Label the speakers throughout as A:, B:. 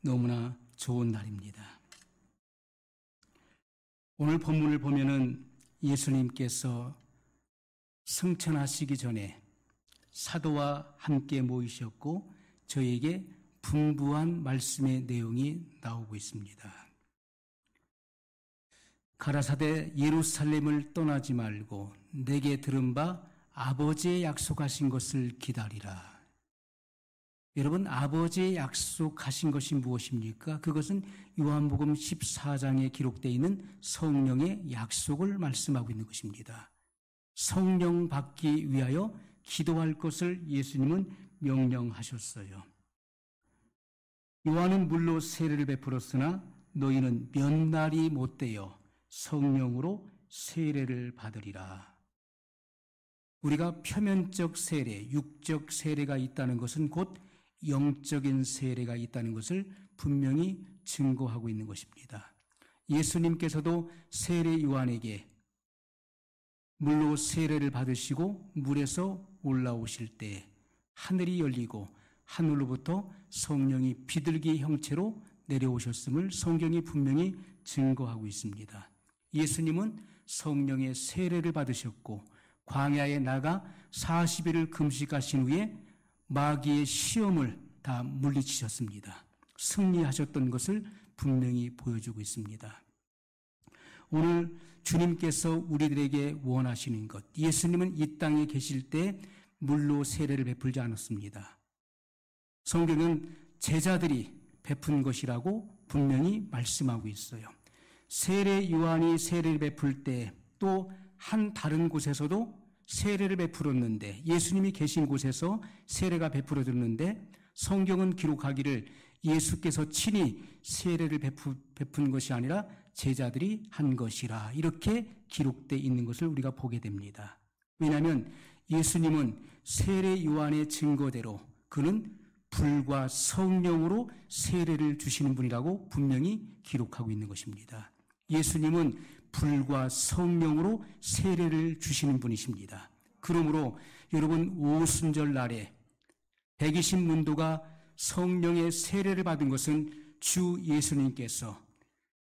A: 너무나 좋은 날입니다. 오늘 본문을 보면은 예수님께서 승천하시기 전에 사도와 함께 모이셨고 저에게 분부한 말씀의 내용이 나오고 있습니다. 가라사대 예루살렘을 떠나지 말고 내게 들은 바 아버지의 약속하신 것을 기다리라. 여러분, 아버지의 약속하신 것이 무엇입니까? 그것은 요한복음 14장에 기록되어 있는 성령의 약속을 말씀하고 있는 것입니다. 성령 받기 위하여 기도할 것을 예수님은 명령하셨어요. 요한은 물로 세례를 베풀었으나 너희는 몇 날이 못되어 성령으로 세례를 받으리라. 우리가 표면적 세례, 육적 세례가 있다는 것은 곧 영적인 세례가 있다는 것을 분명히 증거하고 있는 것입니다. 예수님께서도 세례 요한에게 물로 세례를 받으시고 물에서 올라오실 때 하늘이 열리고 하늘로부터 성령이 비둘기 형체로 내려오셨음을 성경이 분명히 증거하고 있습니다. 예수님은 성령의 세례를 받으셨고 광야에 나가 40일을 금식하신 후에 마귀의 시험을 다 물리치셨습니다. 승리하셨던 것을 분명히 보여주고 있습니다. 오늘 주님께서 우리들에게 원하시는 것, 예수님은 이 땅에 계실 때 물로 세례를 베풀지 않았습니다. 성경은 제자들이 베푼 것이라고 분명히 말씀하고 있어요. 세례 요한이 세례를 베풀 때 또 한 다른 곳에서도 세례를 베풀었는데 예수님이 계신 곳에서 세례가 베풀어졌는데 성경은 기록하기를 예수께서 친히 세례를 베푼 것이 아니라 제자들이 한 것이라 이렇게 기록되어 있는 것을 우리가 보게 됩니다. 왜냐하면 예수님은 세례 요한의 증거대로 그는 불과 성령으로 세례를 주시는 분이라고 분명히 기록하고 있는 것입니다. 예수님은 불과 성령으로 세례를 주시는 분이십니다. 그러므로 여러분 오순절 날에 120문도가 성령의 세례를 받은 것은 주 예수님께서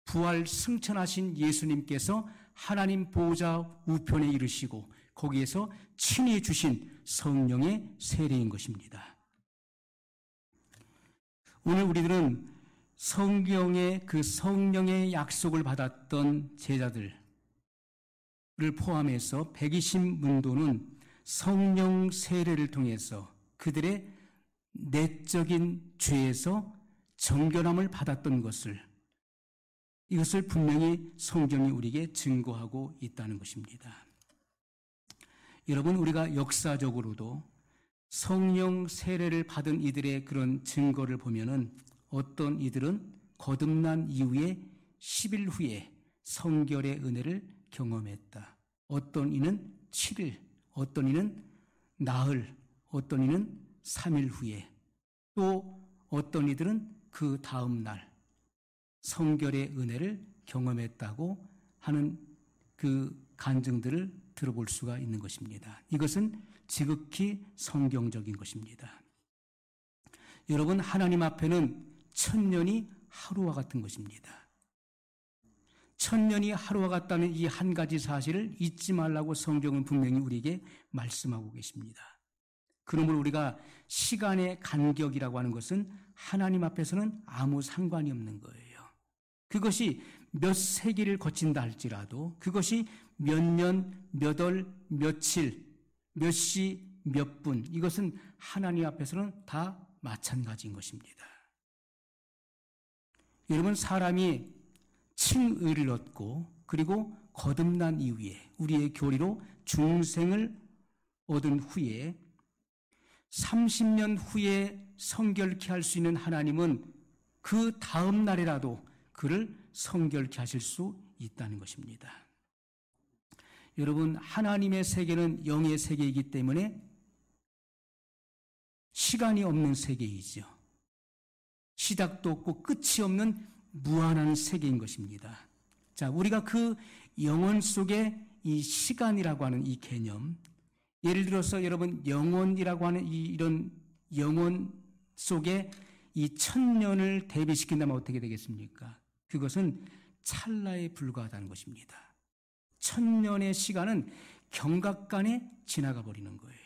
A: 부활 승천하신 예수님께서 하나님 보호자 우편에 이르시고 거기에서 친히 주신 성령의 세례인 것입니다. 오늘 우리들은 성경의 그 성령의 약속을 받았던 제자들을 포함해서 120문도는 성령 세례를 통해서 그들의 내적인 죄에서 정결함을 받았던 것을 이것을 분명히 성경이 우리에게 증거하고 있다는 것입니다. 여러분, 우리가 역사적으로도 성령 세례를 받은 이들의 그런 증거를 보면은 어떤 이들은 거듭난 이후에 10일 후에 성결의 은혜를 경험했다. 어떤 이는 7일, 어떤 이는 나흘, 어떤 이는 3일 후에 또 어떤 이들은 그 다음 날 성결의 은혜를 경험했다고 하는 그 간증들을 들어볼 수가 있는 것입니다. 이것은 지극히 성경적인 것입니다. 여러분, 하나님 앞에는 천년이 하루와 같은 것입니다. 천년이 하루와 같다는 이 한 가지 사실을 잊지 말라고 성경은 분명히 우리에게 말씀하고 계십니다. 그러므로 우리가 시간의 간격이라고 하는 것은 하나님 앞에서는 아무 상관이 없는 거예요. 그것이 몇 세기를 거친다 할지라도 그것이 몇 년, 몇 월, 며칠, 몇 시, 몇 분 이것은 하나님 앞에서는 다 마찬가지인 것입니다. 여러분, 사람이 칭의를 얻고 그리고 거듭난 이후에 우리의 교리로 중생을 얻은 후에 30년 후에 성결케 할 수 있는 하나님은 그 다음 날이라도 그를 성결케 하실 수 있다는 것입니다. 여러분, 하나님의 세계는 영의 세계이기 때문에 시간이 없는 세계이죠. 시작도 없고 끝이 없는 무한한 세계인 것입니다. 자, 우리가 그 영혼 속에 이 시간이라고 하는 이 개념, 예를 들어서 여러분 영혼이라고 하는 이런 영혼 속에 이 1000년을 대비시킨다면 어떻게 되겠습니까? 그것은 찰나에 불과하다는 것입니다. 1000년의 시간은 경각간에 지나가 버리는 거예요.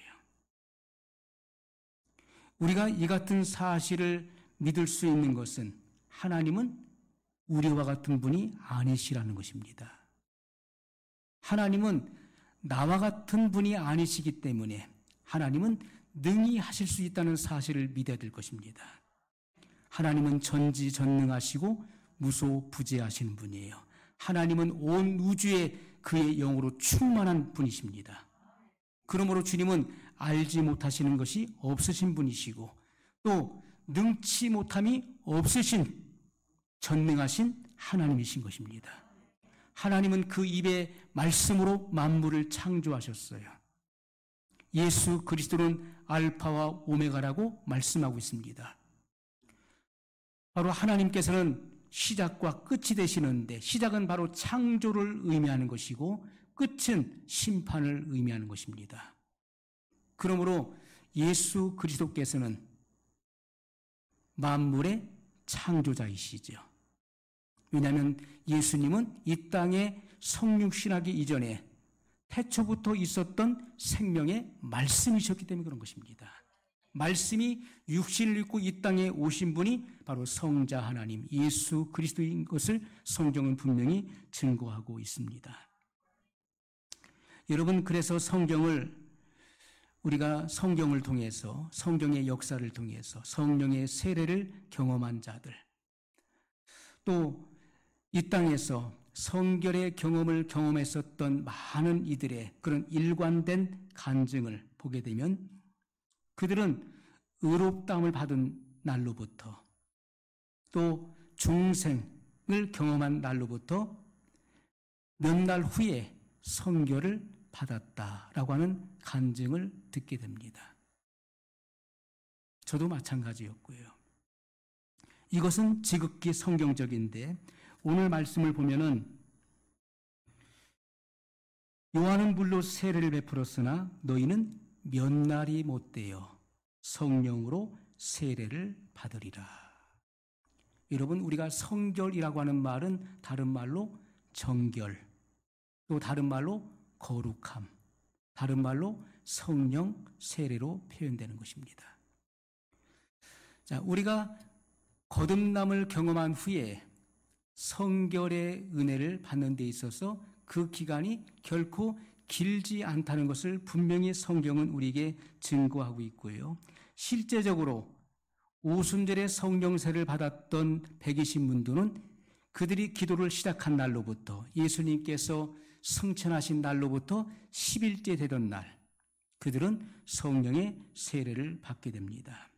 A: 우리가 이 같은 사실을 믿을 수 있는 것은 하나님은 우리와 같은 분이 아니시라는 것입니다. 하나님은 나와 같은 분이 아니시기 때문에 하나님은 능히 하실 수 있다는 사실을 믿어야 될 것입니다. 하나님은 전지전능하시고 무소부재하시는 분이에요. 하나님은 온 우주에 그의 영으로 충만한 분이십니다. 그러므로 주님은 알지 못하시는 것이 없으신 분이시고 또 능치 못함이 없으신 전능하신 하나님이신 것입니다. 하나님은 그 입의 말씀으로 만물을 창조하셨어요. 예수 그리스도는 알파와 오메가라고 말씀하고 있습니다. 바로 하나님께서는 시작과 끝이 되시는데 시작은 바로 창조를 의미하는 것이고 끝은 심판을 의미하는 것입니다. 그러므로 예수 그리스도께서는 만물의 창조자이시죠. 왜냐하면 예수님은 이 땅에 성육신하기 이전에 태초부터 있었던 생명의 말씀이셨기 때문에 그런 것입니다. 말씀이 육신을 입고 이 땅에 오신 분이 바로 성자 하나님 예수 그리스도인 것을 성경은 분명히 증거하고 있습니다. 여러분, 그래서 우리가 성경을 통해서 성경의 역사를 통해서 성령의 세례를 경험한 자들 또 이 땅에서 성결의 경험을 경험했었던 많은 이들의 그런 일관된 간증을 보게 되면 그들은 의롭다함을 받은 날로부터 또 중생을 경험한 날로부터 몇 날 후에 성결을 받았다라고 하는 간증을 듣게 됩니다. 저도 마찬가지였고요. 이것은 지극히 성경적인데 오늘 말씀을 보면은 요한은 물로 세례를 베풀었으나 너희는 몇 날이 못되어 성령으로 세례를 받으리라. 여러분, 우리가 성결이라고 하는 말은 다른 말로 정결, 또 다른 말로 거룩함, 다른 말로 성령 세례로 표현되는 것입니다. 자, 우리가 거듭남을 경험한 후에 성결의 은혜를 받는 데 있어서 그 기간이 결코 길지 않다는 것을 분명히 성경은 우리에게 증거하고 있고요. 실제적으로 오순절에 성령세를 받았던 120문도는 그들이 기도를 시작한 날로부터 예수님께서 승천하신 날로부터 10일째 되던 날 그들은 성령의 세례를 받게 됩니다.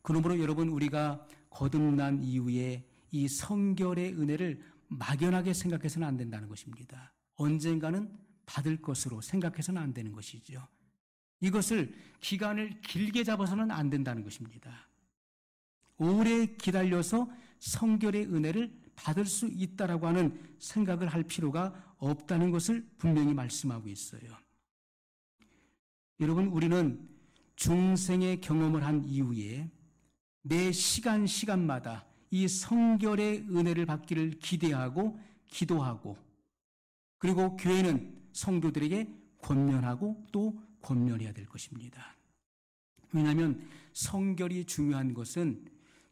A: 그러므로 여러분, 우리가 거듭난 이후에 이 성결의 은혜를 막연하게 생각해서는 안 된다는 것입니다. 언젠가는 받을 것으로 생각해서는 안 되는 것이죠. 이것을 기간을 길게 잡아서는 안 된다는 것입니다. 오래 기다려서 성결의 은혜를 받을 수 있다라고 하는 생각을 할 필요가 없다는 것을 분명히 말씀하고 있어요. 여러분, 우리는 중생의 경험을 한 이후에 매 시간마다 이 성결의 은혜를 받기를 기대하고 기도하고 그리고 교회는 성도들에게 권면하고 또 권면해야 될 것입니다. 왜냐하면 성결이 중요한 것은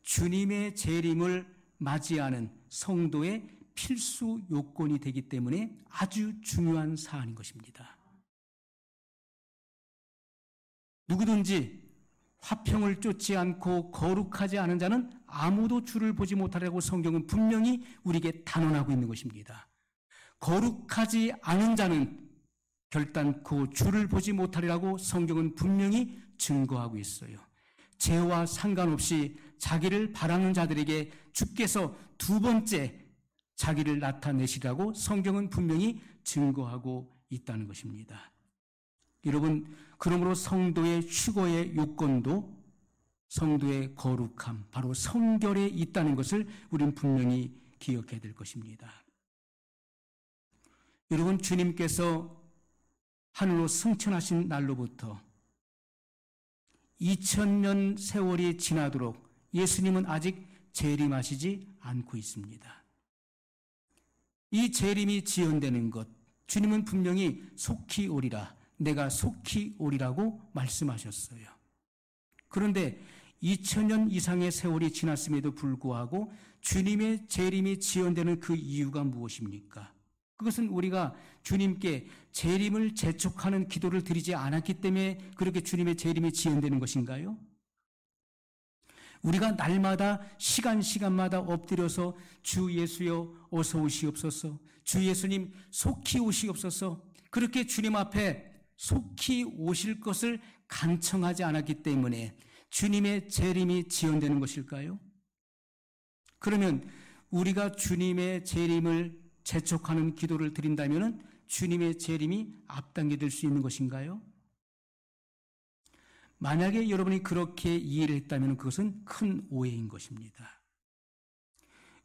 A: 주님의 재림을 맞이하는 성도의 필수 요건이 되기 때문에 아주 중요한 사안인 것입니다. 누구든지 화평을 쫓지 않고 거룩하지 않은 자는 아무도 주를 보지 못하리라고 성경은 분명히 우리에게 단언하고 있는 것입니다. 거룩하지 않은 자는 결단코 주를 보지 못하리라고 성경은 분명히 증거하고 있어요. 죄와 상관없이 자기를 바라는 자들에게 주께서 두 번째 자기를 나타내시라고 성경은 분명히 증거하고 있다는 것입니다. 여러분, 그러므로 성도의 휴거의 요건도 성도의 거룩함, 바로 성결에 있다는 것을 우리는 분명히 기억해야 될 것입니다. 여러분, 주님께서 하늘로 승천하신 날로부터 2000년 세월이 지나도록 예수님은 아직 재림하시지 않고 있습니다. 이 재림이 지연되는 것, 주님은 분명히 속히 오리라, 내가 속히 오리라고 말씀하셨어요. 그런데 2000년 이상의 세월이 지났음에도 불구하고 주님의 재림이 지연되는 그 이유가 무엇입니까? 그것은 우리가 주님께 재림을 재촉하는 기도를 드리지 않았기 때문에 그렇게 주님의 재림이 지연되는 것인가요? 우리가 날마다 시간마다 엎드려서 주 예수여 어서 오시옵소서, 주 예수님 속히 오시옵소서, 그렇게 주님 앞에 속히 오실 것을 간청하지 않았기 때문에 주님의 재림이 지연되는 것일까요? 그러면 우리가 주님의 재림을 재촉하는 기도를 드린다면 주님의 재림이 앞당겨질 수 있는 것인가요? 만약에 여러분이 그렇게 이해를 했다면 그것은 큰 오해인 것입니다.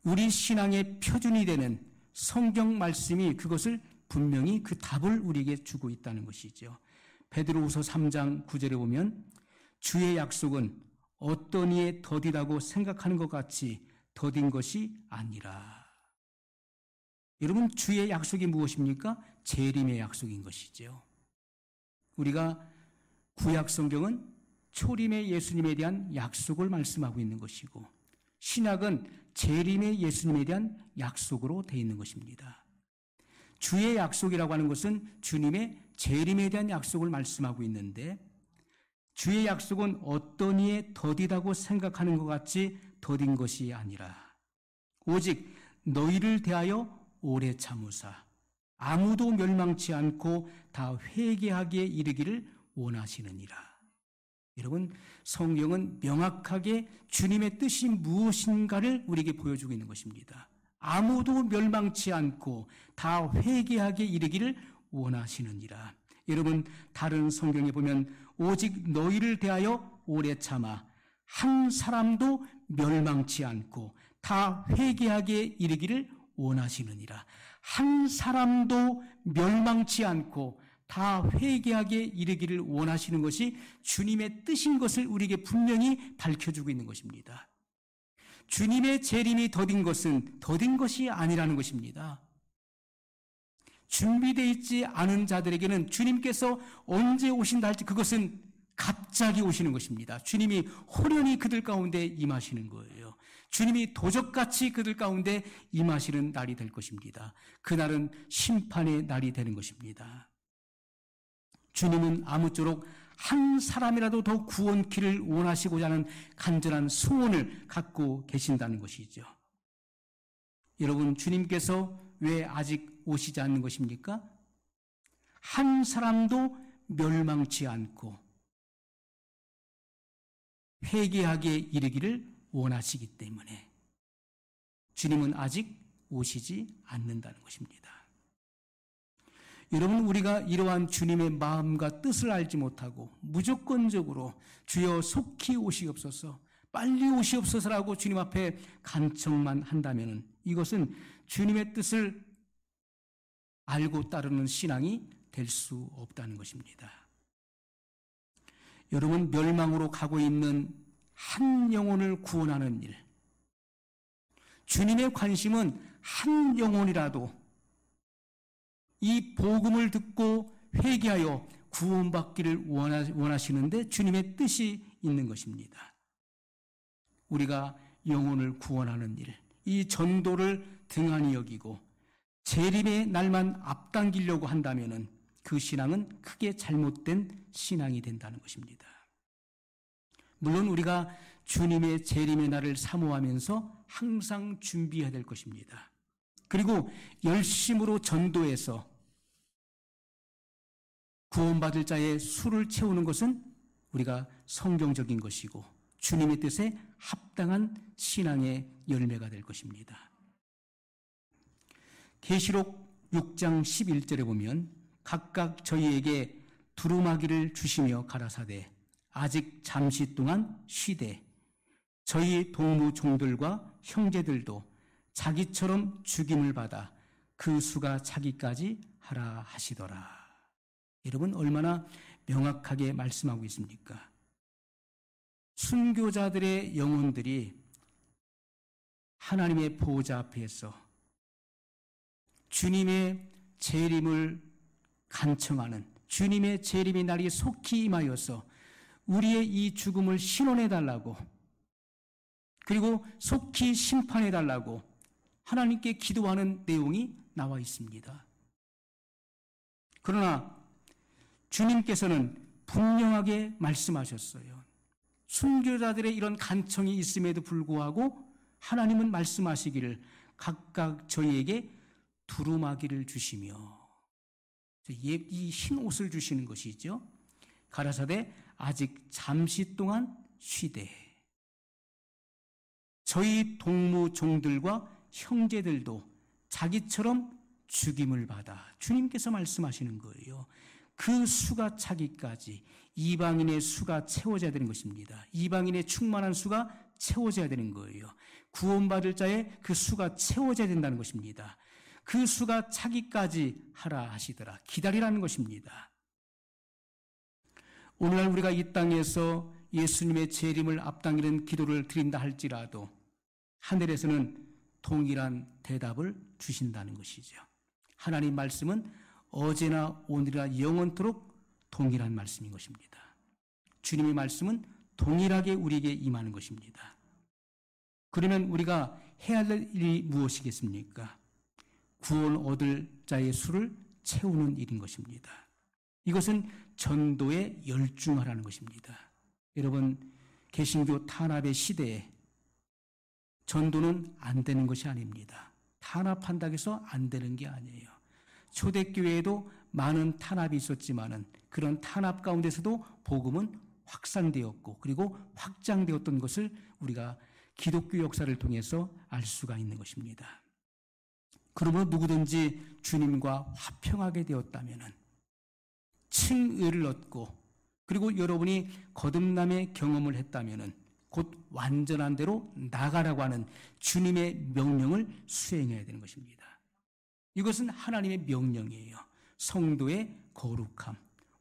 A: 우리 신앙의 표준이 되는 성경 말씀이 그것을 분명히 그 답을 우리에게 주고 있다는 것이죠. 베드로후서 3장 9절에 보면 주의 약속은 어떤 이에 더디다고 생각하는 것 같이 더딘 것이 아니라. 여러분, 주의 약속이 무엇입니까? 재림의 약속인 것이죠. 우리가 구약 성경은 초림의 예수님에 대한 약속을 말씀하고 있는 것이고 신약은 재림의 예수님에 대한 약속으로 되어 있는 것입니다. 주의 약속이라고 하는 것은 주님의 재림에 대한 약속을 말씀하고 있는데 주의 약속은 어떤 이에 더디다고 생각하는 것 같이 더딘 것이 아니라 오직 너희를 대하여 오래 참으사 아무도 멸망치 않고 다 회개하기에 이르기를 원하시느니라. 여러분, 성경은 명확하게 주님의 뜻이 무엇인가를 우리에게 보여주고 있는 것입니다. 아무도 멸망치 않고 다 회개하기에 이르기를 원하시느니라. 여러분, 다른 성경에 보면 오직 너희를 대하여 오래 참아 한 사람도 멸망치 않고 다 회개하기에 이르기를 원하시느니라. 한 사람도 멸망치 않고 다 회개하게 이르기를 원하시는 것이 주님의 뜻인 것을 우리에게 분명히 밝혀주고 있는 것입니다. 주님의 재림이 더딘 것은 더딘 것이 아니라는 것입니다. 준비되어 있지 않은 자들에게는 주님께서 언제 오신다 할지 그것은 갑자기 오시는 것입니다. 주님이 호련히 그들 가운데 임하시는 거예요. 주님이 도적같이 그들 가운데 임하시는 날이 될 것입니다. 그날은 심판의 날이 되는 것입니다. 주님은 아무쪼록 한 사람이라도 더 구원키를 원하시고자 하는 간절한 소원을 갖고 계신다는 것이죠. 여러분, 주님께서 왜 아직 오시지 않는 것입니까? 한 사람도 멸망치 않고 회개하게 이르기를 원하시기 때문에 주님은 아직 오시지 않는다는 것입니다. 여러분, 우리가 이러한 주님의 마음과 뜻을 알지 못하고 무조건적으로 주여 속히 오시옵소서, 빨리 오시옵소서라고 주님 앞에 간청만 한다면 이것은 주님의 뜻을 알고 따르는 신앙이 될 수 없다는 것입니다. 여러분, 멸망으로 가고 있는 한 영혼을 구원하는 일, 주님의 관심은 한 영혼이라도 이 복음을 듣고 회개하여 구원받기를 원하시는데 주님의 뜻이 있는 것입니다. 우리가 영혼을 구원하는 일, 이 전도를 등한히 여기고 재림의 날만 앞당기려고 한다면 그 신앙은 크게 잘못된 신앙이 된다는 것입니다. 물론 우리가 주님의 재림의 날을 사모하면서 항상 준비해야 될 것입니다. 그리고 열심으로 전도해서 구원받을 자의 수를 채우는 것은 우리가 성경적인 것이고 주님의 뜻에 합당한 신앙의 열매가 될 것입니다. 계시록 6장 11절에 보면 각각 저희에게 두루마기를 주시며 가라사대 아직 잠시 동안 쉬되 저희 동무 종들과 형제들도 자기처럼 죽임을 받아 그 수가 차기까지 하라 하시더라. 여러분, 얼마나 명확하게 말씀하고 있습니까? 순교자들의 영혼들이 하나님의 보호자 앞에서 주님의 재림을 간청하는, 주님의 재림의 날이 속히 임하여서 우리의 이 죽음을 신원해달라고, 그리고 속히 심판해달라고 하나님께 기도하는 내용이 나와 있습니다. 그러나 주님께서는 분명하게 말씀하셨어요. 순교자들의 이런 간청이 있음에도 불구하고 하나님은 말씀하시기를 각각 저희에게 두루마기를 주시며, 이 흰 옷을 주시는 것이죠. 가라사대 아직 잠시 동안 쉬되 저희 동무 종들과 형제들도 자기처럼 죽임을 받아, 주님께서 말씀하시는 거예요. 그 수가 차기까지 이방인의 수가 채워져야 되는 것입니다. 이방인의 충만한 수가 채워져야 되는 거예요. 구원받을 자의 그 수가 채워져야 된다는 것입니다. 그 수가 차기까지 하라 하시더라. 기다리라는 것입니다. 오늘날 우리가 이 땅에서 예수님의 재림을 앞당기는 기도를 드린다 할지라도 하늘에서는 동일한 대답을 주신다는 것이죠. 하나님 말씀은 어제나 오늘이나 영원토록 동일한 말씀인 것입니다. 주님의 말씀은 동일하게 우리에게 임하는 것입니다. 그러면 우리가 해야 할 일이 무엇이겠습니까? 구원 얻을 자의 수를 채우는 일인 것입니다. 이것은 전도에 열중하라는 것입니다. 여러분, 개신교 탄압의 시대에 전도는 안 되는 것이 아닙니다. 탄압한다고 해서 안 되는 게 아니에요. 초대교회에도 많은 탄압이 있었지만은 그런 탄압 가운데서도 복음은 확산되었고 그리고 확장되었던 것을 우리가 기독교 역사를 통해서 알 수가 있는 것입니다. 그러므로 누구든지 주님과 화평하게 되었다면은 칭의를 얻고 그리고 여러분이 거듭남의 경험을 했다면은 곧 완전한 대로 나가라고 하는 주님의 명령을 수행해야 되는 것입니다. 이것은 하나님의 명령이에요. 성도의 거룩함,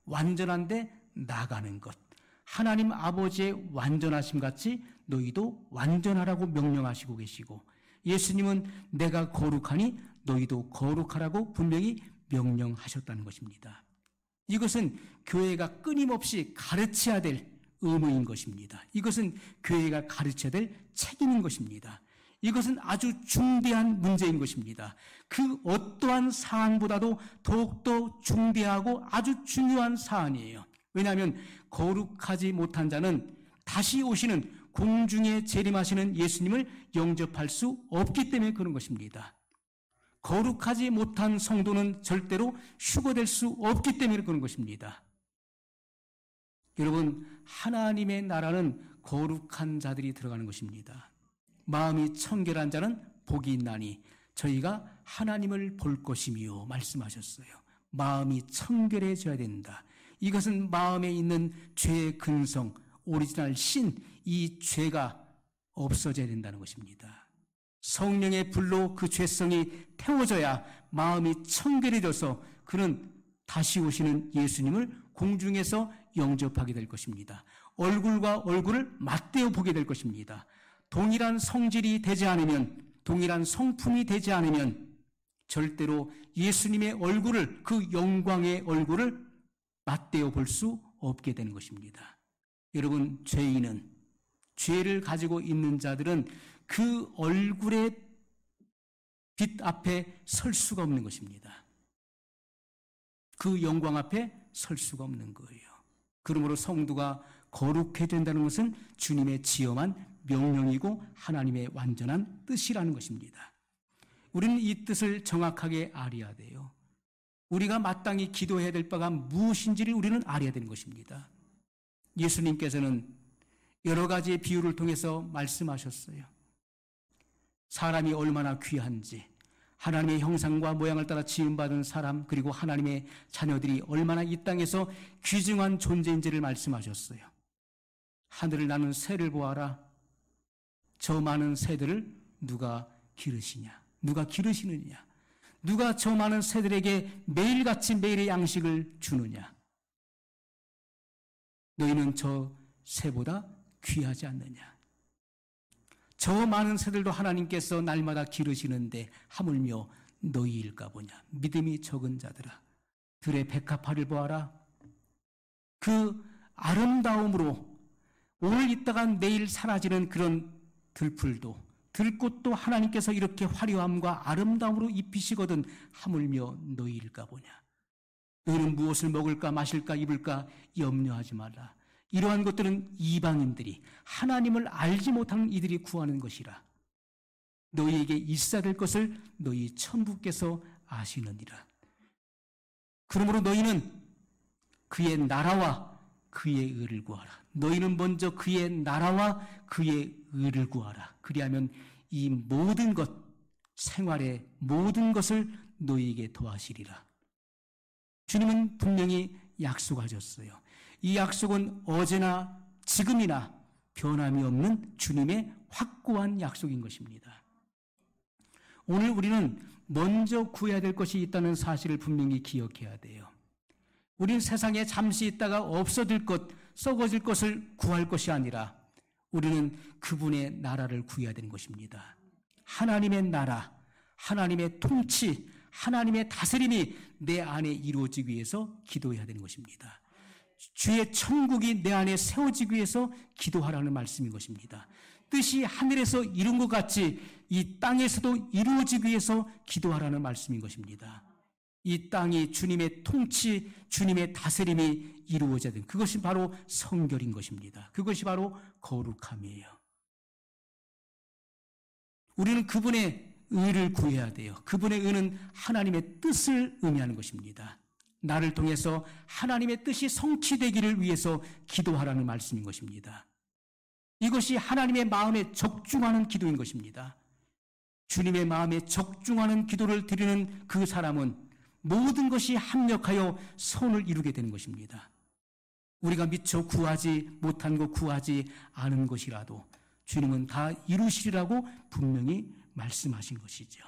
A: 완전한 데 나가는 것. 하나님 아버지의 완전하심 같이 너희도 완전하라고 명령하시고 계시고, 예수님은 내가 거룩하니 너희도 거룩하라고 분명히 명령하셨다는 것입니다. 이것은 교회가 끊임없이 가르쳐야 될 의무인 것입니다. 이것은 교회가 가르쳐야 될 책임인 것입니다. 이것은 아주 중대한 문제인 것입니다. 그 어떠한 사안보다도 더욱더 중대하고 아주 중요한 사안이에요. 왜냐하면 거룩하지 못한 자는 다시 오시는 공중에 재림하시는 예수님을 영접할 수 없기 때문에 그런 것입니다. 거룩하지 못한 성도는 절대로 휴거될 수 없기 때문에 그런 것입니다. 여러분, 하나님의 나라는 거룩한 자들이 들어가는 것입니다. 마음이 청결한 자는 복이 있나니 저희가 하나님을 볼 것이며 말씀하셨어요. 마음이 청결해져야 된다. 이것은 마음에 있는 죄의 근성, 오리지널 신, 이 죄가 없어져야 된다는 것입니다. 성령의 불로 그 죄성이 태워져야 마음이 청결해져서 그는 다시 오시는 예수님을 공중에서 영접하게 될 것입니다. 얼굴과 얼굴을 맞대어 보게 될 것입니다. 동일한 성질이 되지 않으면, 동일한 성품이 되지 않으면 절대로 예수님의 얼굴을, 그 영광의 얼굴을 맞대어 볼 수 없게 되는 것입니다. 여러분, 죄인은, 죄를 가지고 있는 자들은 그 얼굴의 빛 앞에 설 수가 없는 것입니다. 그 영광 앞에 설 수가 없는 거예요. 그러므로 성도가 거룩해야 된다는 것은 주님의 지엄한 명령이고 하나님의 완전한 뜻이라는 것입니다. 우리는 이 뜻을 정확하게 알아야 돼요. 우리가 마땅히 기도해야 될 바가 무엇인지를 우리는 알아야 되는 것입니다. 예수님께서는 여러 가지의 비유를 통해서 말씀하셨어요. 사람이 얼마나 귀한지, 하나님의 형상과 모양을 따라 지음받은 사람, 그리고 하나님의 자녀들이 얼마나 이 땅에서 귀중한 존재인지를 말씀하셨어요. 하늘을 나는 새를 보아라. 저 많은 새들을 누가 기르시냐? 누가 기르시느냐? 누가 저 많은 새들에게 매일같이 매일의 양식을 주느냐? 너희는 저 새보다 귀하지 않느냐. 저 많은 새들도 하나님께서 날마다 기르시는데 하물며 너희일까 보냐. 믿음이 적은 자들아, 들의 백합화를 보아라. 그 아름다움으로 오늘 있다가 내일 사라지는 그런 들풀도, 들꽃도 하나님께서 이렇게 화려함과 아름다움으로 입히시거든 하물며 너희일까 보냐. 너희는 무엇을 먹을까 마실까 입을까 염려하지 말라. 이러한 것들은 이방인들이, 하나님을 알지 못하는 이들이 구하는 것이라. 너희에게 있어야 될 것을 너희 천부께서 아시느니라. 그러므로 너희는 그의 나라와 그의 의를 구하라. 너희는 먼저 그의 나라와 그의 의를 구하라. 그리하면 이 모든 것, 생활의 모든 것을 너희에게 더하시리라. 주님은 분명히 약속하셨어요. 이 약속은 어제나 지금이나 변함이 없는 주님의 확고한 약속인 것입니다. 오늘 우리는 먼저 구해야 될 것이 있다는 사실을 분명히 기억해야 돼요. 우리는 세상에 잠시 있다가 없어질 것, 썩어질 것을 구할 것이 아니라 우리는 그분의 나라를 구해야 되는 것입니다. 하나님의 나라, 하나님의 통치, 하나님의 다스림이 내 안에 이루어지기 위해서 기도해야 되는 것입니다. 주의 천국이 내 안에 세워지기 위해서 기도하라는 말씀인 것입니다. 뜻이 하늘에서 이룬 것 같이 이 땅에서도 이루어지기 위해서 기도하라는 말씀인 것입니다. 이 땅이 주님의 통치, 주님의 다스림이 이루어져야 되는 그것이 바로 성결인 것입니다. 그것이 바로 거룩함이에요. 우리는 그분의 의를 구해야 돼요. 그분의 의는 하나님의 뜻을 의미하는 것입니다. 나를 통해서 하나님의 뜻이 성취되기를 위해서 기도하라는 말씀인 것입니다. 이것이 하나님의 마음에 적중하는 기도인 것입니다. 주님의 마음에 적중하는 기도를 드리는 그 사람은 모든 것이 합력하여 선을 이루게 되는 것입니다. 우리가 미처 구하지 못한 것, 구하지 않은 것이라도 주님은 다 이루시리라고 분명히 말씀하신 것이죠.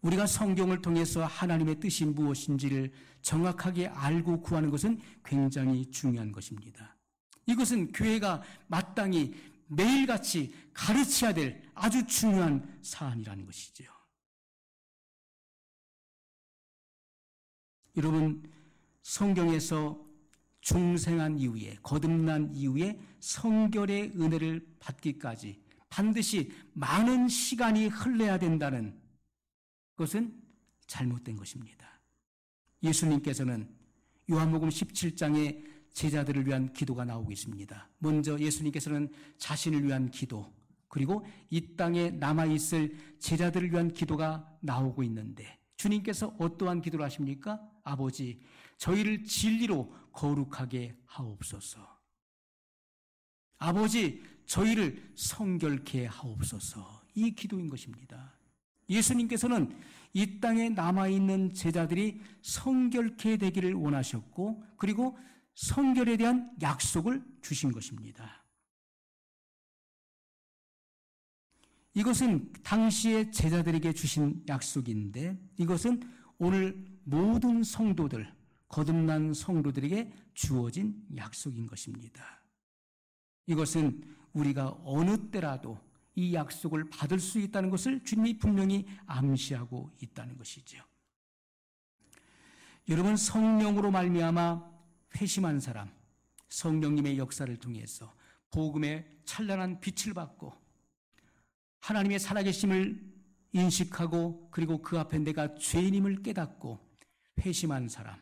A: 우리가 성경을 통해서 하나님의 뜻이 무엇인지를 정확하게 알고 구하는 것은 굉장히 중요한 것입니다. 이것은 교회가 마땅히 매일같이 가르쳐야 될 아주 중요한 사안이라는 것이죠. 여러분, 성경에서 중생한 이후에, 거듭난 이후에 성결의 은혜를 받기까지 반드시 많은 시간이 흘러야 된다는 것은 잘못된 것입니다. 예수님께서는 요한복음 17장에 제자들을 위한 기도가 나오고 있습니다. 먼저 예수님께서는 자신을 위한 기도, 그리고 이 땅에 남아있을 제자들을 위한 기도가 나오고 있는데 주님께서 어떠한 기도를 하십니까? 아버지, 저희를 진리로 거룩하게 하옵소서. 아버지, 저희를 성결케 하옵소서. 이 기도인 것입니다. 예수님께서는 이 땅에 남아있는 제자들이 성결케 되기를 원하셨고, 그리고 성결에 대한 약속을 주신 것입니다. 이것은 당시의 제자들에게 주신 약속인데 이것은 오늘 모든 성도들, 거듭난 성도들에게 주어진 약속인 것입니다. 이것은 우리가 어느 때라도 이 약속을 받을 수 있다는 것을 주님이 분명히 암시하고 있다는 것이죠. 여러분, 성령으로 말미암아 회심한 사람, 성령님의 역사를 통해서 복음의 찬란한 빛을 받고 하나님의 살아계심을 인식하고 그리고 그 앞에 내가 죄인임을 깨닫고 회심한 사람,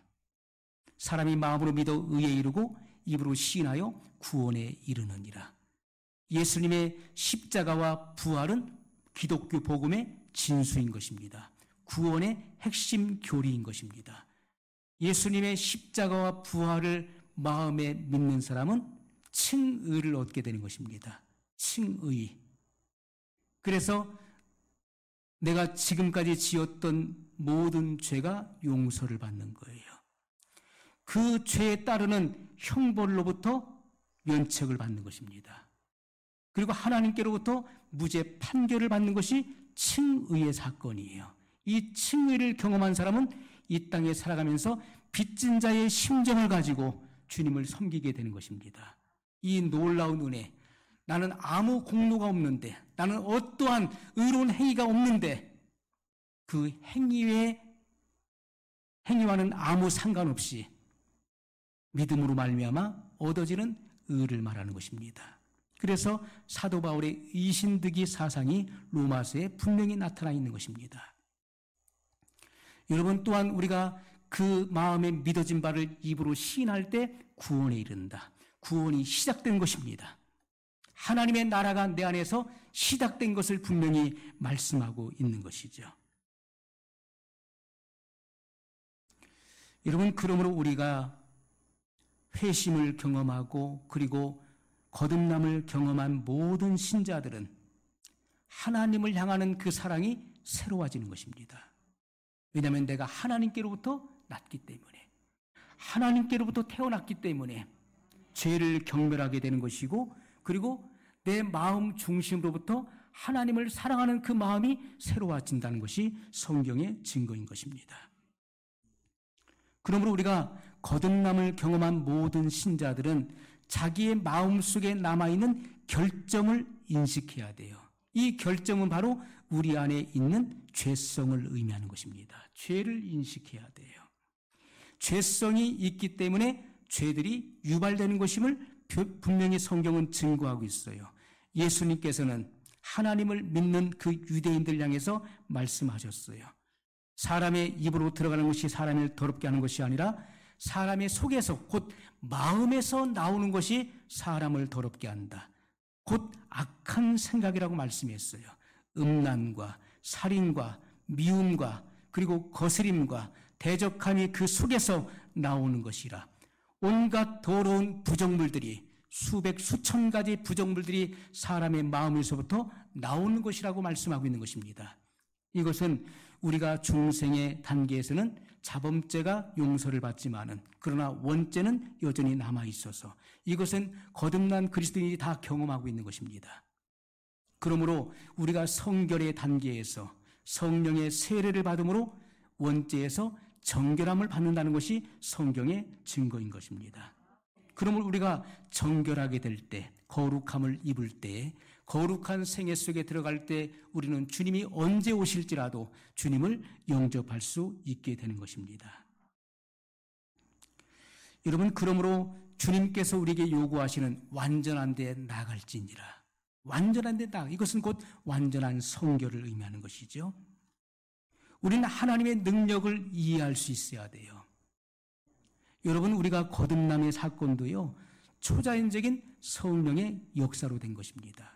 A: 사람이 마음으로 믿어 의에 이르고 입으로 시인하여 구원에 이르느니라. 예수님의 십자가와 부활은 기독교 복음의 진수인 것입니다. 구원의 핵심 교리인 것입니다. 예수님의 십자가와 부활을 마음에 믿는 사람은 칭의를 얻게 되는 것입니다. 칭의. 그래서 내가 지금까지 지었던 모든 죄가 용서를 받는 거예요. 그 죄에 따르는 형벌로부터 면책을 받는 것입니다. 그리고 하나님께로부터 무죄 판결을 받는 것이 칭의의 사건이에요. 이 칭의를 경험한 사람은 이 땅에 살아가면서 빚진 자의 심정을 가지고 주님을 섬기게 되는 것입니다. 이 놀라운 은혜, 나는 아무 공로가 없는데, 나는 어떠한 의로운 행위가 없는데, 그 행위와는 아무 상관없이 믿음으로 말미암아 얻어지는 의를 말하는 것입니다. 그래서 사도 바울의 이신득이 사상이 로마서에 분명히 나타나 있는 것입니다. 여러분, 또한 우리가 그 마음에 믿어진 바를 입으로 시인할 때 구원에 이른다. 구원이 시작된 것입니다. 하나님의 나라가 내 안에서 시작된 것을 분명히 말씀하고 있는 것이죠. 여러분, 그러므로 우리가 회심을 경험하고 그리고 거듭남을 경험한 모든 신자들은 하나님을 향하는 그 사랑이 새로워지는 것입니다. 왜냐하면 내가 하나님께로부터 났기 때문에, 하나님께로부터 태어났기 때문에 죄를 경멸하게 되는 것이고, 그리고 내 마음 중심으로부터 하나님을 사랑하는 그 마음이 새로워진다는 것이 성경의 증거인 것입니다. 그러므로 우리가 거듭남을 경험한 모든 신자들은 자기의 마음속에 남아있는 결점을 인식해야 돼요. 이 결점은 바로 우리 안에 있는 죄성을 의미하는 것입니다. 죄를 인식해야 돼요. 죄성이 있기 때문에 죄들이 유발되는 것임을 분명히 성경은 증거하고 있어요. 예수님께서는 하나님을 믿는 그 유대인들 향해서 말씀하셨어요. 사람의 입으로 들어가는 것이 사람을 더럽게 하는 것이 아니라 사람의 속에서, 곧 마음에서 나오는 것이 사람을 더럽게 한다. 곧 악한 생각이라고 말씀했어요. 음란과 살인과 미움과 그리고 거스림과 대적함이 그 속에서 나오는 것이라. 온갖 더러운 부정물들이, 수백 수천 가지 부정물들이 사람의 마음에서부터 나오는 것이라고 말씀하고 있는 것입니다. 이것은 우리가 중생의 단계에서는 자범죄가 용서를 받지만은, 그러나 원죄는 여전히 남아 있어서 이것은 거듭난 그리스도인이 다 경험하고 있는 것입니다. 그러므로 우리가 성결의 단계에서 성령의 세례를 받음으로 원죄에서 정결함을 받는다는 것이 성경의 증거인 것입니다. 그러므로 우리가 정결하게 될 때, 거룩함을 입을 때, 거룩한 생애 속에 들어갈 때 우리는 주님이 언제 오실지라도 주님을 영접할 수 있게 되는 것입니다. 여러분, 그러므로 주님께서 우리에게 요구하시는 완전한 데 나갈지니라. 완전한 데 나가. 이것은 곧 완전한 성결을 의미하는 것이죠. 우리는 하나님의 능력을 이해할 수 있어야 돼요. 여러분, 우리가 거듭남의 사건도요, 초자연적인 성령의 역사로 된 것입니다.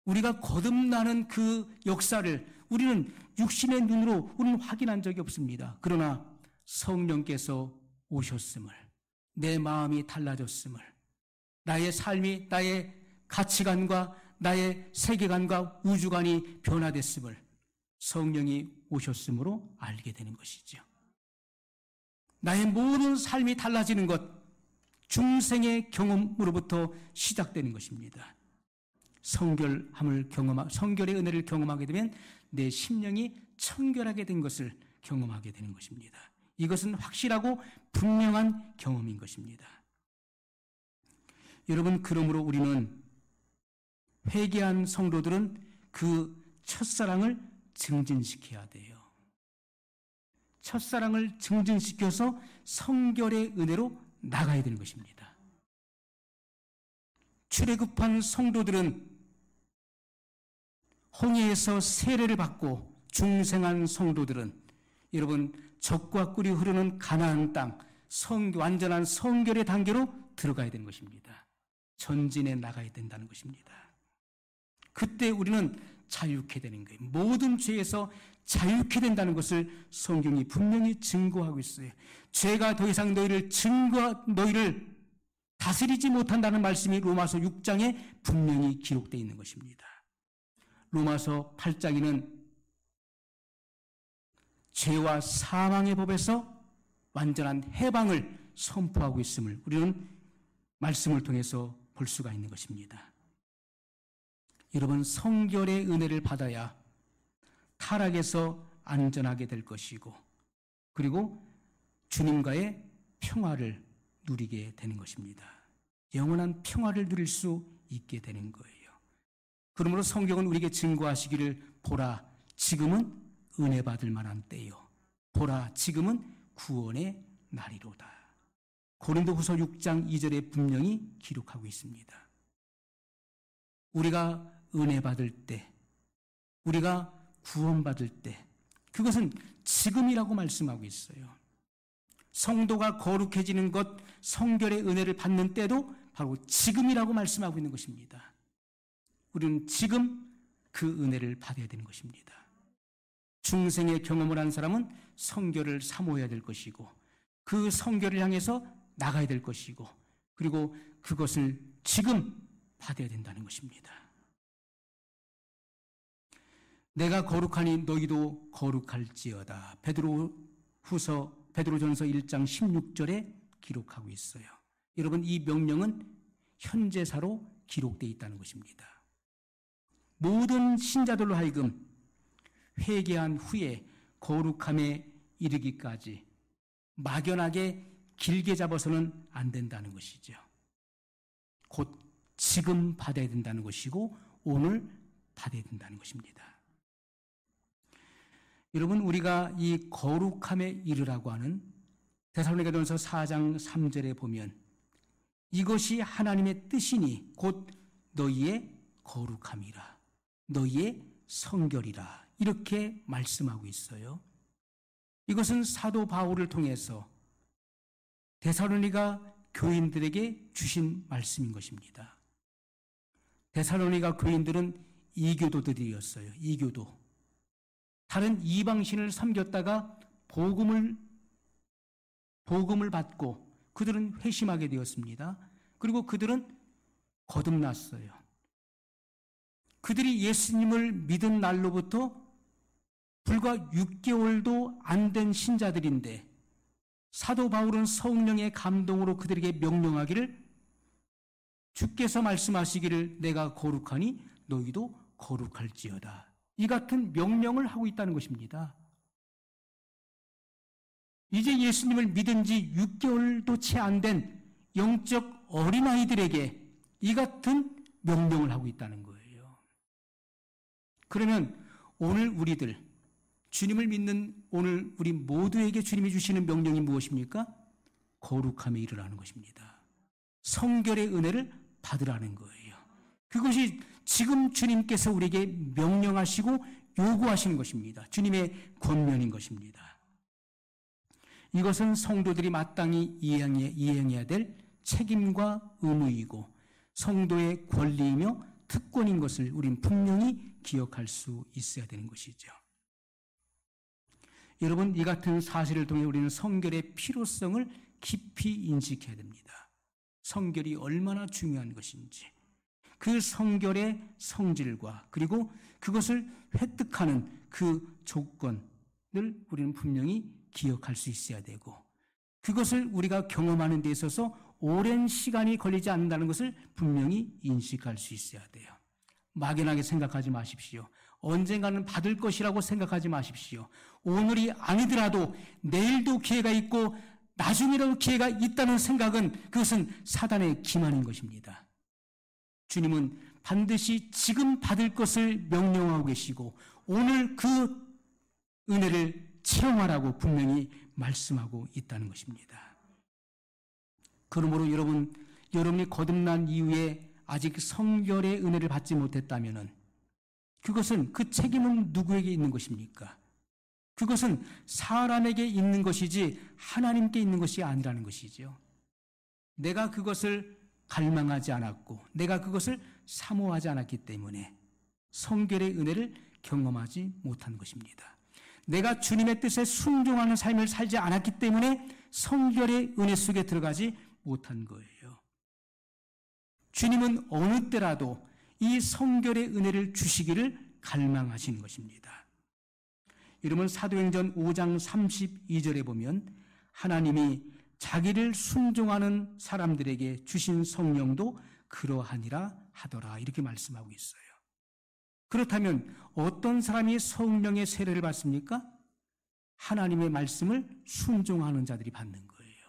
A: 우리가 거듭나는 그 역사를 우리는 육신의 눈으로 우리는 확인한 적이 없습니다. 그러나 성령께서 오셨음을, 내 마음이 달라졌음을, 나의 삶이, 나의 가치관과 나의 세계관과 우주관이 변화됐음을 성령이 오셨으므로 알게 되는 것이죠. 나의 모든 삶이 달라지는 것, 중생의 경험으로부터 시작되는 것입니다. 성결의 은혜를 경험하게 되면 내 심령이 청결하게 된 것을 경험하게 되는 것입니다. 이것은 확실하고 분명한 경험인 것입니다. 여러분, 그러므로 우리는 회개한 성도들은 그 첫사랑을 증진시켜야 돼요. 첫사랑을 증진시켜서 성결의 은혜로 나가야 되는 것입니다. 출애굽한 성도들은 홍해에서 세례를 받고 중생한 성도들은 여러분 젖과 꿀이 흐르는 가나안 땅, 완전한 성결의 단계로 들어가야 되는 것입니다. 전진해 나가야 된다는 것입니다. 그때 우리는 자유케 되는 거예요. 모든 죄에서 자유케 된다는 것을 성경이 분명히 증거하고 있어요. 죄가 더 이상 너희를 다스리지 못한다는 말씀이 로마서 6장에 분명히 기록되어 있는 것입니다. 로마서 8장에는 죄와 사망의 법에서 완전한 해방을 선포하고 있음을 우리는 말씀을 통해서 볼 수가 있는 것입니다. 여러분, 성결의 은혜를 받아야 타락에서 안전하게 될 것이고, 그리고 주님과의 평화를 누리게 되는 것입니다. 영원한 평화를 누릴 수 있게 되는 거예요. 그러므로 성경은 우리에게 증거하시기를 보라, 지금은 은혜 받을 만한 때요. 보라, 지금은 구원의 날이로다. 고린도후서 6장 2절에 분명히 기록하고 있습니다. 우리가 은혜 받을 때, 우리가 구원받을 때, 그것은 지금이라고 말씀하고 있어요. 성도가 거룩해지는 것, 성결의 은혜를 받는 때도 바로 지금이라고 말씀하고 있는 것입니다. 우리는 지금 그 은혜를 받아야 되는 것입니다. 중생의 경험을 한 사람은 성결을 사모해야 될 것이고, 그 성결을 향해서 나가야 될 것이고, 그리고 그것을 지금 받아야 된다는 것입니다. 내가 거룩하니 너희도 거룩할지어다. 베드로전서 1장 16절에 기록하고 있어요. 여러분, 이 명령은 현재사로 기록되어 있다는 것입니다. 모든 신자들로 하여금 회개한 후에 거룩함에 이르기까지 막연하게 길게 잡아서는 안 된다는 것이죠. 곧 지금 받아야 된다는 것이고 오늘 받아야 된다는 것입니다. 여러분, 우리가 이 거룩함에 이르라고 하는 데살로니가전서 4장 3절에 보면 이것이 하나님의 뜻이니 곧 너희의 거룩함이라, 너희의 성결이라, 이렇게 말씀하고 있어요. 이것은 사도 바울을 통해서 데살로니가 교인들에게 주신 말씀인 것입니다. 데살로니가 교인들은 이교도들이었어요. 이교도. 다른 이방신을 섬겼다가 복음을 받고 그들은 회심하게 되었습니다. 그리고 그들은 거듭났어요. 그들이 예수님을 믿은 날로부터 불과 6개월도 안 된 신자들인데 사도 바울은 성령의 감동으로 그들에게 명령하기를, 주께서 말씀하시기를 내가 거룩하니 너희도 거룩할지어다, 이 같은 명령을 하고 있다는 것입니다. 이제 예수님을 믿은 지 6개월도 채 안 된 영적 어린아이들에게 이 같은 명령을 하고 있다는 거예요. 그러면 오늘 우리들, 주님을 믿는 오늘 우리 모두에게 주님이 주시는 명령이 무엇입니까? 거룩함에 이르라는 것입니다. 성결의 은혜를 받으라는 거예요. 그것이 지금 주님께서 우리에게 명령하시고 요구하시는 것입니다. 주님의 권면인 것입니다. 이것은 성도들이 마땅히 이행해야 될 책임과 의무이고 성도의 권리이며 특권인 것을 우리는 분명히 기억할 수 있어야 되는 것이죠. 여러분, 이 같은 사실을 통해 우리는 성결의 필요성을 깊이 인식해야 됩니다. 성결이 얼마나 중요한 것인지, 그 성결의 성질과 그리고 그것을 획득하는 그 조건을 우리는 분명히 기억할 수 있어야 되고, 그것을 우리가 경험하는 데 있어서 오랜 시간이 걸리지 않는다는 것을 분명히 인식할 수 있어야 돼요. 막연하게 생각하지 마십시오. 언젠가는 받을 것이라고 생각하지 마십시오. 오늘이 아니더라도 내일도 기회가 있고 나중이라도 기회가 있다는 생각은 그것은 사단의 기만인 것입니다. 주님은 반드시 지금 받을 것을 명령하고 계시고 오늘 그 은혜를 체험하라고 분명히 말씀하고 있다는 것입니다. 그러므로 여러분이 거듭난 이후에 아직 성결의 은혜를 받지 못했다면 그것은, 그 책임은 누구에게 있는 것입니까? 그것은 사람에게 있는 것이지 하나님께 있는 것이 아니라는 것이죠. 내가 그것을 갈망하지 않았고 내가 그것을 사모하지 않았기 때문에 성결의 은혜를 경험하지 못한 것입니다. 내가 주님의 뜻에 순종하는 삶을 살지 않았기 때문에 성결의 은혜 속에 들어가지 못한 거예요. 주님은 어느 때라도 이 성결의 은혜를 주시기를 갈망하시는 것입니다. 여러분, 사도행전 5장 32절에 보면 하나님이 자기를 순종하는 사람들에게 주신 성령도 그러하니라 하더라, 이렇게 말씀하고 있어요. 그렇다면 어떤 사람이 성령의 세례를 받습니까? 하나님의 말씀을 순종하는 자들이 받는 거예요.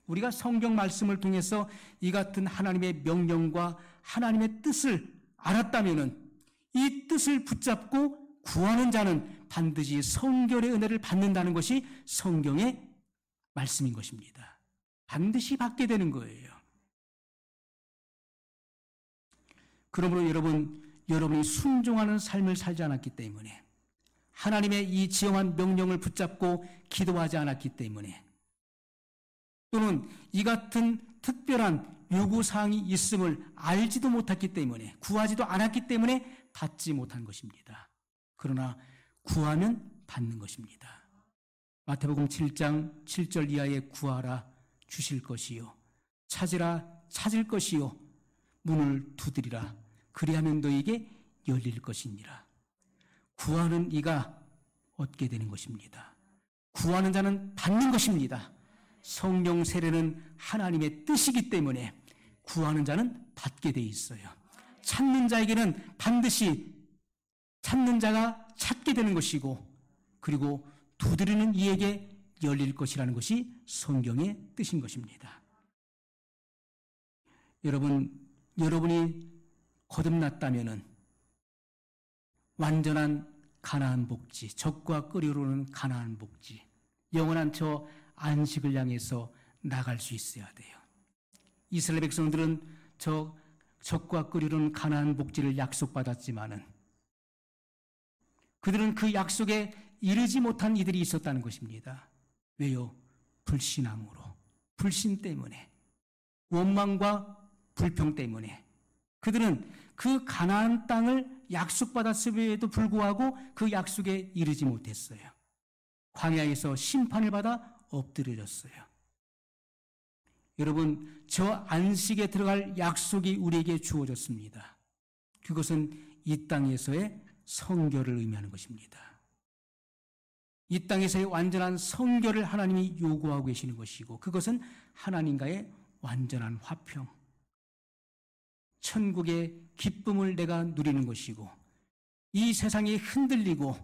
A: 우리가 성경 말씀을 통해서 이 같은 하나님의 명령과 하나님의 뜻을 알았다면은 이 뜻을 붙잡고 구하는 자는 반드시 성결의 은혜를 받는다는 것이 성경의 말씀인 것입니다. 반드시 받게 되는 거예요. 그러므로 여러분이 순종하는 삶을 살지 않았기 때문에, 하나님의 이 지엄한 명령을 붙잡고 기도하지 않았기 때문에, 또는 이 같은 특별한 요구사항이 있음을 알지도 못했기 때문에, 구하지도 않았기 때문에 받지 못한 것입니다. 그러나 구하면 받는 것입니다. 마태복음 7장 7절 이하에 구하라 주실 것이요, 찾으라 찾을 것이요, 문을 두드리라 그리하면 너에게 열릴 것이니라. 구하는 이가 얻게 되는 것입니다. 구하는 자는 받는 것입니다. 성령 세례는 하나님의 뜻이기 때문에 구하는 자는 받게 돼 있어요. 찾는 자에게는 반드시 찾는 자가 찾게 되는 것이고, 그리고 두드리는 이에게 열릴 것이라는 것이 성경의 뜻인 것입니다. 여러분이 거듭났다면은 완전한 가나안 복지, 적과 끓이오르는 가나안 복지, 영원한 저 안식을 향해서 나갈 수 있어야 돼요. 이스라엘 백성들은 저 적과 끓이오르는 가나안 복지를 약속받았지만은 그들은 그 약속에 이르지 못한 이들이 있었다는 것입니다. 왜요? 불신앙으로, 불신 때문에, 원망과 불평 때문에 그들은 그 가나안 땅을 약속받았음에도 불구하고 그 약속에 이르지 못했어요. 광야에서 심판을 받아 엎드려졌어요. 여러분, 저 안식에 들어갈 약속이 우리에게 주어졌습니다. 그것은 이 땅에서의 성결을 의미하는 것입니다. 이 땅에서의 완전한 성결을 하나님이 요구하고 계시는 것이고, 그것은 하나님과의 완전한 화평, 천국의 기쁨을 내가 누리는 것이고, 이 세상이 흔들리고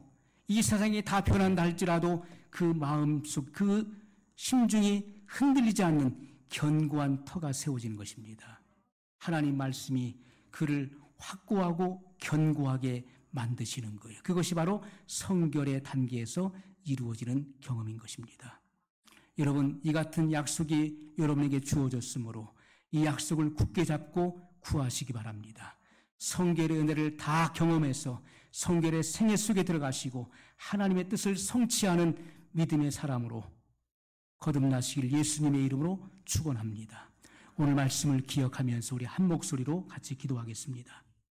A: 이 세상이 다 변한다 할지라도 그 마음속, 그 심중이 흔들리지 않는 견고한 터가 세워지는 것입니다. 하나님 말씀이 그를 확고하고 견고하게 만드시는 거예요. 그것이 바로 성결의 단계에서 이루어지는 경험인 것입니다. 여러분, 이 같은 약속이 여러분에게 주어졌으므로 이 약속을 굳게 잡고 구하시기 바랍니다. 성결의 은혜를 다 경험해서 성결의 생애 속에 들어가시고 하나님의 뜻을 성취하는 믿음의 사람으로 거듭나시길 예수님의 이름으로 축원합니다. 오늘 말씀을 기억하면서 우리 한 목소리로 같이 기도하겠습니다.